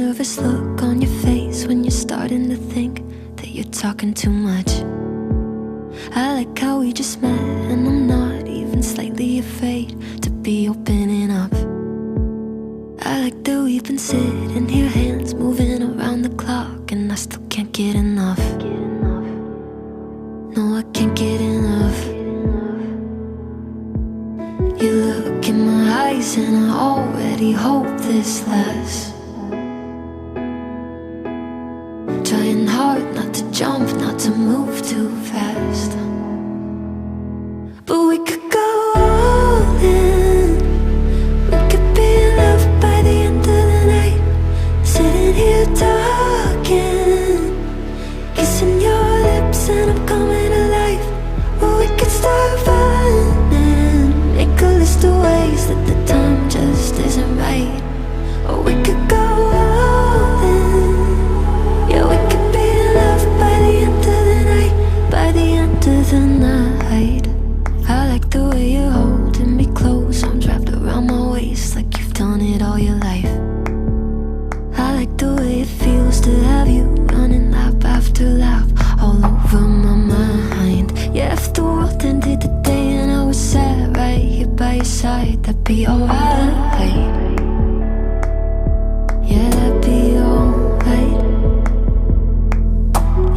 nervous look on your face when you're starting to think that you're talking too much. I like how we just met, and I'm not even slightly afraid to be opening up. I like that we've been sitting here, hands moving around the clock, and I still can't get enough. No, I can't get enough. You look in my eyes and I already hope this lasts. Trying hard not to jump, not to move too fast. But we could go all in. We could be in love by the end of the night. Sitting here talking, kissing your lips and I'm coming alive. Or we could start running, make a list of ways that the time just isn't right. Or we could go all in. Yeah, we could be in love by the end of the night. By the end of the night. I like the way you're holding me close, arms wrapped around my waist like you've done it all your life. I like the way it feels to have you running lap after lap all over my mind. Yeah, if the world ended today and I was sat right here by your side, that'd be alright. Yeah, that'd be alright.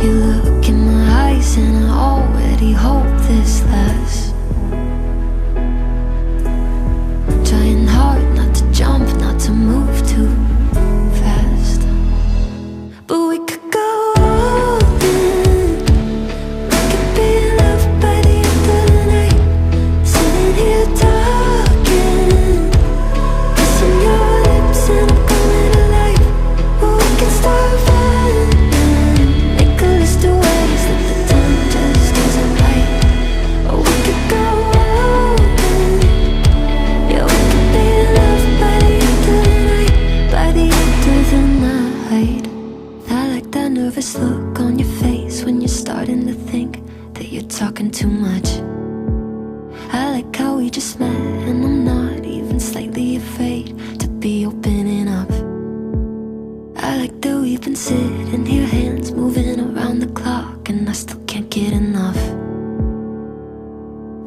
You look in my eyes and I already hope this lasts. Trying hard not to jump, not to move too fast. But we could go all in. We could be in love by the end of the night. Sitting here talking, kissing your lips and I'm coming alive. Or we can start running, make a list of ways that the time just isn't right. Or we could go all in. Yeah, we could be in love by the end of the night. By the end of the night. I like that nervous look on your face when you're starting to think that you're talking too much. I like how we just met, and I'm not even slightly afraid to be opening up. I like that we've been sitting here, hands moving around the clock, and I still can't get enough.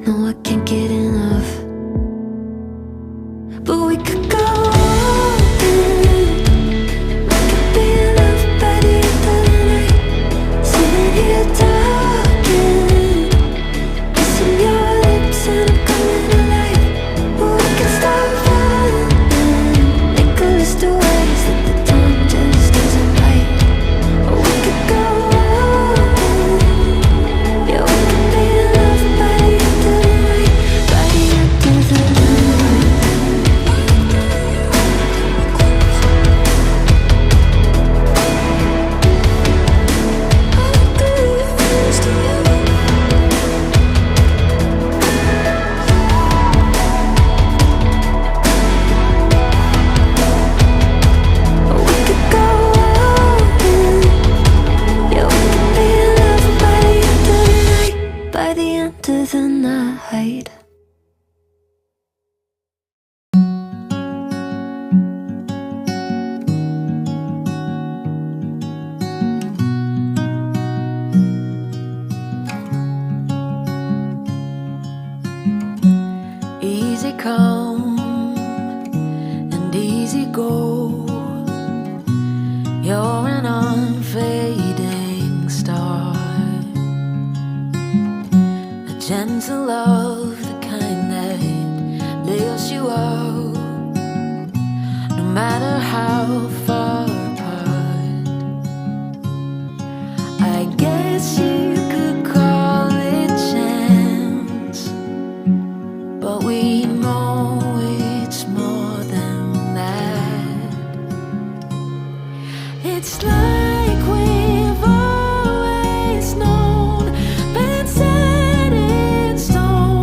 No, I can't get enough. But we could go all in. We could be in love by the end of the night. Sitting here talking, kissing your lips and I'm coming alive. Or we can start running, make a list of ways that the time just isn't right. Or we could go all in. Yeah, we could be in love by the end of the night. By the end of the night. Or we could go all in. Yeah, we could be in love by the end of the night. By the end of the night. Easy come and easy go. You're an unfading star, a gentle love, the kind that lifts you up, no matter how far apart. I guess you could call it chance, but we know it's more than that. It's like we've always known, been set in stone.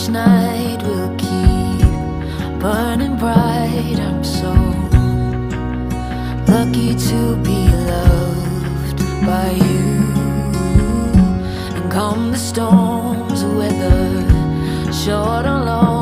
each night will keep burning bright. I'm so lucky to be loved by you. And come the storms, whether short or long,